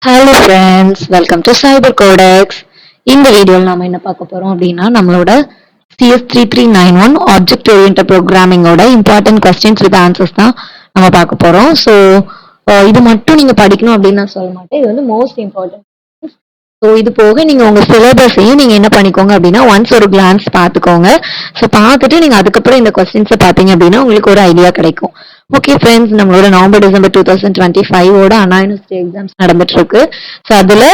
Hello friends, welcome to Cyber Codex. இந்த வீடியோவில் நாம என்ன பார்க்க போறோம் அப்படின்னா நம்மளோட CS3391 ஆப்ஜெக்ட் ஓரியன்டட் ப்ரோக்ராமிங்கோட இம்பார்ட்டன்ட் கொஸ்டின்ஸ் வித் ஆன்சர்ஸ் தான் நம்ம பார்க்க போறோம். ஸோ இது மட்டும் நீங்க படிக்கணும் அப்படின்னு நான் சொல்ல மாட்டேன். இது வந்து மோஸ்ட் இம்பார்ட்டன்ட். ஸோ இது போக நீங்க உங்க சிலபஸையும் நீங்க என்ன பண்ணிக்கோங்க அப்படின்னா ஒன்ஸ் ஒரு கிளான்ஸ் பார்த்துக்கோங்க. ஸோ பார்த்துட்டு நீங்க அதுக்கப்புறம் இந்த கொஸ்டின்ஸை பார்த்தீங்க அப்படின்னா உங்களுக்கு ஒரு ஐடியா கிடைக்கும். ஓகே ஃப்ரெண்ட்ஸ், நம்மளோட நவம்பர் டிசம்பர் 2025ஓட அண்ணா யூனிவர்சிட்டி எக்ஸாம்ஸ் நடந்துட்டு இருக்கு. ஸோ அதுல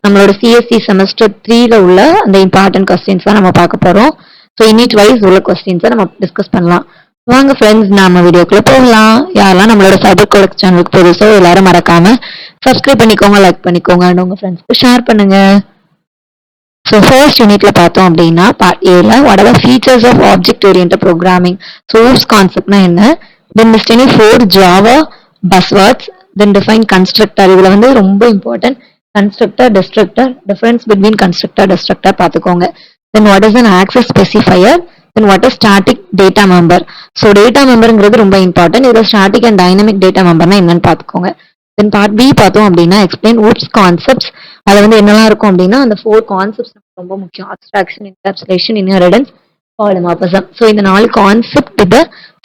நம்மளோட சிஎஸ்சி செமஸ்டர் 3ல உள்ள அந்த இம்பார்ட்டன்ட் கொஸ்டின்ஸ் தான் நம்ம பார்க்க போறோம். ஸோ யூனிட் வைஸ் உள்ள கொஸ்டின்ஸை நம்ம டிஸ்கஸ் பண்ணலாம். வாங்க ஃப்ரெண்ட்ஸ், நாம வீடியோக்குள்ள போகலாம். யாரெல்லாம் நம்மளோட சைபர் கோடெக்ஸ் சேனலுக்கு புதுசோ எல்லாரும் மறக்காம சப்ஸ்கிரைப் பண்ணிக்கோங்க, லைக் பண்ணிக்கோங்க அண்ட் உங்க ஃப்ரெண்ட்ஸ்க்கு ஷேர் பண்ணுங்க. ஸோ ஃபர்ஸ்ட் யூனிட்ல பார்த்தோம் அப்படின்னா பார்ட் ஏல what are the features of object oriented programming. Source கான்செப்ட்னா என்ன, then list any 4 Java buzzwords, then define constructor. இதுல வந்து ரொம்ப important constructor destructor, difference between constructor destructor பார்த்துக்கோங்க. Then what is an access specifier, then what is static data member. So data மெம்பருங்கிறது ரொம்ப important. இதுல static and dynamic data மெம்பர்னா என்னன்னு பார்த்துக்கோங்க. தென் பார்ட் பி பார்த்தோம் அப்படின்னா எக்ஸ்பிளைன் ஊப்ஸ் கான்செப்ட்ஸ். அது வந்து என்னெல்லாம் இருக்கும் அப்படின்னா அந்த 4 கான்செப்ட்ஸ் ரொம்ப முக்கியம். Abstraction, encapsulation, inheritance, polymorphism. So இந்த 4 concept with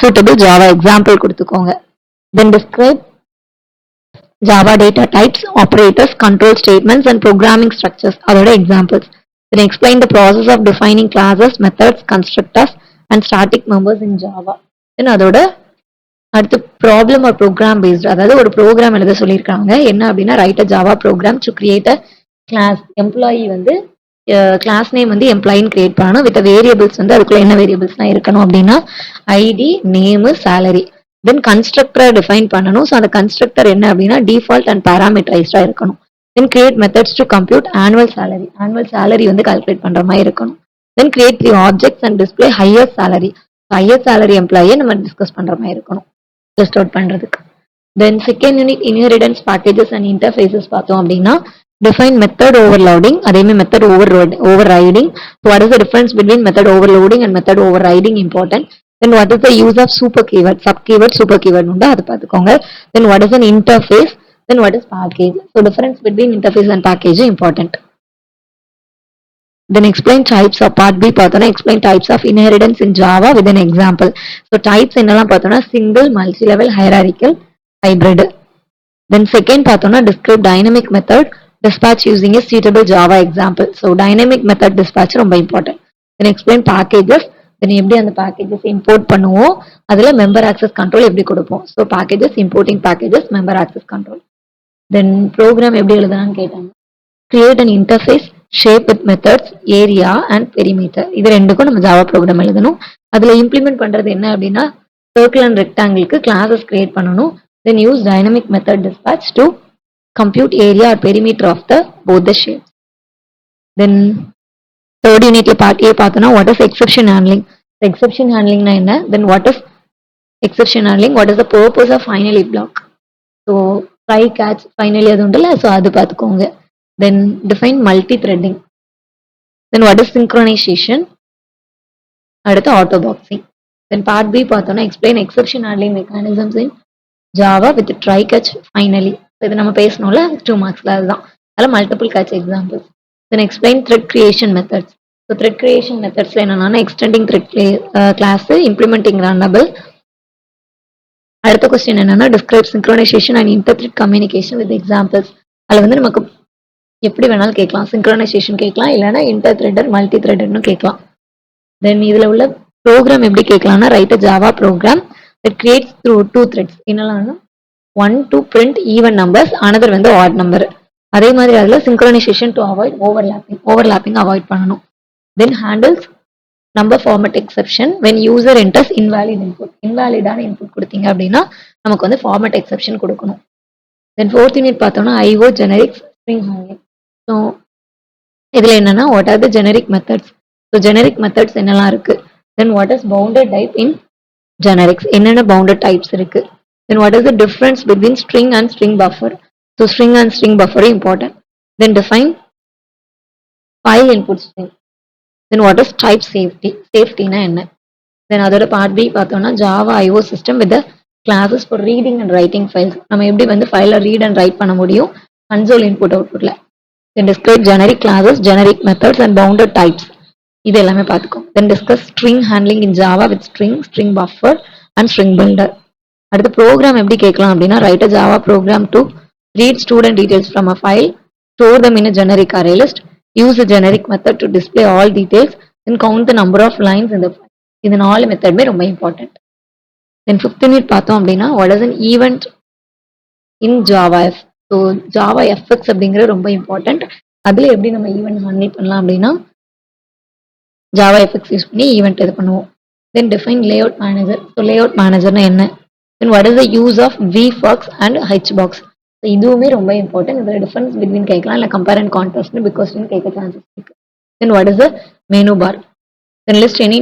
suitable Java example கொடுத்துக்கோங்க. Then describe Java data types, operators, control statements and programming structures, அதோட examples. Then explain the process of defining classes, methods, constructors and static members in Java. Then அதோட அடுத்து problem R program paste, அதாவது ஒரு program எழுத சொல்லியிருக்காங்க. என்ன அப்படின்னா write a Java program to create a class. Employee வந்து கிளாஸ் நேம் வந்து எம்ப்ளாயின்னு கிரியேட் பண்ணணும். வித் வேரியபிள்ஸ் வந்து அதுக்குள்ள என்ன வேரியபிள்ஸ்லாம் இருக்கணும் அப்படின்னா ஐடி, நேமு, சேலரி. தென் கன்ஸ்ட்ரக்டரை டிஃபைன் பண்ணணும். ஸோ அந்த கன்ஸ்ட்ரக்டர் என்ன அப்படின்னா டிஃபால்ட் அண்ட் பேராமீட்டரைஸ்டா இருக்கணும். Then create methods to compute annual salary. Annual salary வந்து கால்குலேட் பண்ற மாதிரி இருக்கணும். Then create 3 objects and display higher salary. Higher salary எம்ப்ளாயை நம்ம டிஸ்கஸ் பண்ற மாதிரி இருக்கணும் லிஸ்ட் அவுட் பண்றதுக்கு. Then second unit inheritance, packages and interfaces பார்த்தோம் அப்படின்னா டிஃபைன் மெத்தட் ஓவர்லோடிங், அதேமாதிரி method overriding. What is the difference between method overloading and method overriding important. Then what is the use of super keyword, sub keyword, super keyword உண்டு, அது பார்த்துக்கோங்க. Then what is an interface, then what is package. So difference between interface and package important. Then explain types of part B பார்த்தோம்னா explain types of inheritance in Java with an example. So types என்னெல்லாம் பார்த்தோம்னா single, multi-level, hierarchical, hybrid. Then second பார்த்தோம்னா describe dynamic method dispatch using a suitable Java example. So dynamic method dispatch ரொம்ப important. Then explain packages. Then எப்படி அந்த packages import பண்ணுவோம், அதுல member access control எப்படி கொடுப்போம். So packages, importing packages, member access control. Then program எப்படி எழுதலாம்னு கேட்டாங்க. Create an interface, shape with methods, area and perimeter. இது ரெண்டுக்கும் நம்ம ஜாவா ப்ரோக்ராம் எழுதணும். அதுல இம்ப்ளிமெண்ட் பண்றது என்ன அப்படின்னா சர்க்கிள் அண்ட் ரெக்டாங்கிளுக்கு கிளாஸஸ் கிரியேட் பண்ணணும். Then use dynamic method dispatch to compute area or perimeter of the both the shape. Then third யூனிட்ல பார்ட் ஏ பார்த்தோம்னா what is exception handling. Exception ஹேண்ட்லிங்னா என்ன, then what is exception handling, what is the purpose of finally block. So try catch finally அது உண்டுல்ல, so அது பார்த்துக்கோங்க. Then define multi-threading. Then what is synchronization? அடுத்து auto boxing. Then part B பார்த்தோம்னா explain exception handling mechanisms in Java with try catch finally. இது நம்ம பேசணும்ல 2 marksல, அதுதான் அதில் multiple catch examples. Then explain thread creation methods. So thread creation methodsல என்னன்னா extending thread class, implementing runnable. அடுத்த question என்னன்னா describe synchronization and inter-thread communication with examples. அதில் வந்து நமக்கு எப்படி வேணாலும் கேட்கலாம், சிங்க்ரோனைசேஷன் கேட்கலாம், இல்லைன்னா இன்டர் த்ரெடர், மல்டி த்ரெடர்னு கேட்கலாம். தென் இதுல உள்ள ப்ரோக்ராம் எப்படி கேட்கலாம்னா write a Java program that creates through 2 threads. என்னெல்லாம் 1 to print even numbers, another வந்து odd number. அதே மாதிரி அதுல synchronization to avoid overlapping avoid பண்ணணும். Then handles number format exception when user enters invalid input. இன்வாலிடான input கொடுத்தீங்க அப்படின்னா நமக்கு வந்து ஃபார்மட் எக்ஸெப்ஷன் கொடுக்கணும். தென் ஃபோர்த் யூனிட் பார்த்தோம்னா IO generics, string handling. So இதுல என்னன்னா what are the generic methods. So generic methods என்னெல்லாம் இருக்கு. Then what is bounded type in generics, என்னென்ன பவுண்டட் டைப்ஸ் இருக்கு. Then what is the difference between string and string buffer. So string and string buffer important. Then define file input string. Then what is type safety, சேஃப்டினா என்ன. Then அதோட part B பார்த்தோம்னா Java IO system with classes for reading and writing files. நம்ம எப்படி வந்து ஃபைலை read and write பண்ண முடியும், கன்சோல் இன்புட் அவுட்புட்ல. Then describe generic classes, generic methods and bounded types. இது எல்லாமே பார்த்துக்கோம். Then discuss string handling in Java with string buffer and string filter. அடுத்து ப்ரோக்ராம் எப்படி கேட்கலாம் அப்படின்னா, write a Java program to read student details from a file, store them in a generic array list, use a generic method to display all details, then count the number of lines in the file. இது 4 மெத்தடுமே ரொம்ப important. தென் 5th unit பார்த்தோம் அப்படின்னா, what is an event in Java F. So Java FX அப்படிங்கிறது ரொம்ப important. அதில் எப்படி நம்ம event handle பண்ணலாம் அப்படின்னா, ஜாவா எஃப்எக்ஸ் யூஸ் பண்ணி ஈவெண்ட் இது பண்ணுவோம். Then define layout manager. So layout மேனேஜர்னா என்ன? Then what is the use of VBox and H box. So இதுவுமே ரொம்ப இம்பார்ட்டன்ட். இதில் டிஃபரன்ஸ் பிட்வீன் கேட்கலாம், இல்லை கம்பேர் அண்ட் கான்ட்ராஸ்ட்னு பிகாஸ்ன்னு கேட்க சான்சஸ் இருக்கு. Then what is the menu bar. Then list any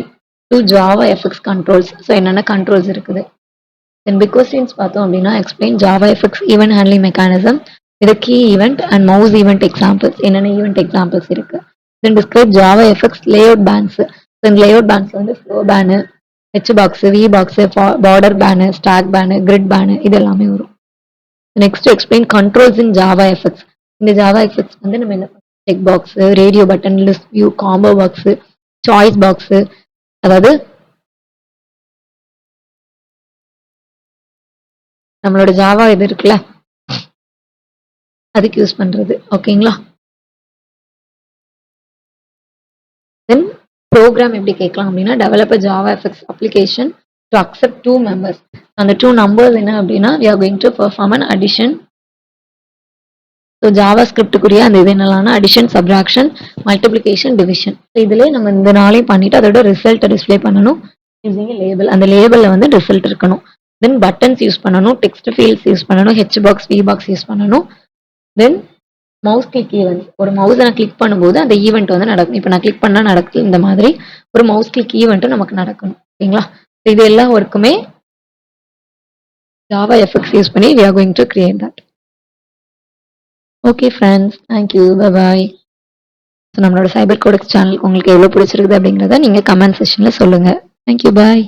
two Java FX controls. So என்னென்ன controls இருக்குது. Then பிகாஸ்டின்ஸ் பார்த்தோம் அப்படின்னா, explain Java FX event handling mechanism, இது key event and mouse event examples. என்னென்ன event examples இருக்கு. Then describe Java FX layout panes. Then layout panes வந்து flow pane, H box, V box, border pane, stack pane, grid pane, இது எல்லாமே வரும். Next explain controls இன் Java FX. இந்த Java FX வந்து நம்ம என்ன check box, radio button, list view, combo box, choice box, அதாவது நம்மளோட ஜாவா இது இருக்குல்ல, அதுக்கு யூஸ் பண்றது. ஓகேங்களா. தென் ப்ரோக்ராம் எப்படி கேட்கலாம் அப்படின்னா, developer Java FX application to accept 2 members. அந்த 2 நம்பர்ஸ் என்ன அப்படின்னா, we are going to perform an addition. So Java ஸ்கிரிப்டுக்குரிய அந்த இது என்னெல்லாம்னா, அடிஷன், சப்ராக்ஷன், மல்டிப்ளிகேஷன், டிவிஷன். இதுலேயே நம்ம இந்த நாளையும் பண்ணிட்டு அதோட ரிசல்ட்டை டிஸ்பிளே பண்ணணும் யூசிங் லேபிள். அந்த லேபிளில் வந்து ரிசல்ட் இருக்கணும். தென் பட்டன்ஸ் யூஸ் பண்ணணும், டெக்ஸ்ட் ஃபீல்ட்ஸ் யூஸ் பண்ணணும், H box, V box use பண்ணணும். Then mouse click event. ஒரு மவுஸை நான் கிளிக் பண்ணும்போது அந்த ஈவெண்ட் வந்து நடக்கும். இப்போ நான் கிளிக் பண்ணால் நடக்குது. இந்த மாதிரி ஒரு மவுஸ் கிளிக் ஈவெண்ட்டும் நமக்கு நடக்கணும். ஓகேங்களா. இது எல்லா ஒர்க்குமே ஜாவா எஃப்எக்ஸ் யூஸ் பண்ணி we are going to create that. Okay friends, thank you, bye. So நம்மளோட சைபர் கோடெக்ஸ் சேனல் உங்களுக்கு எவ்வளோ பிடிச்சிருக்குது அப்படிங்கிறத நீங்கள் கமெண்ட் செக்ஷனில் சொல்லுங்கள். தேங்க்யூ, பாய்.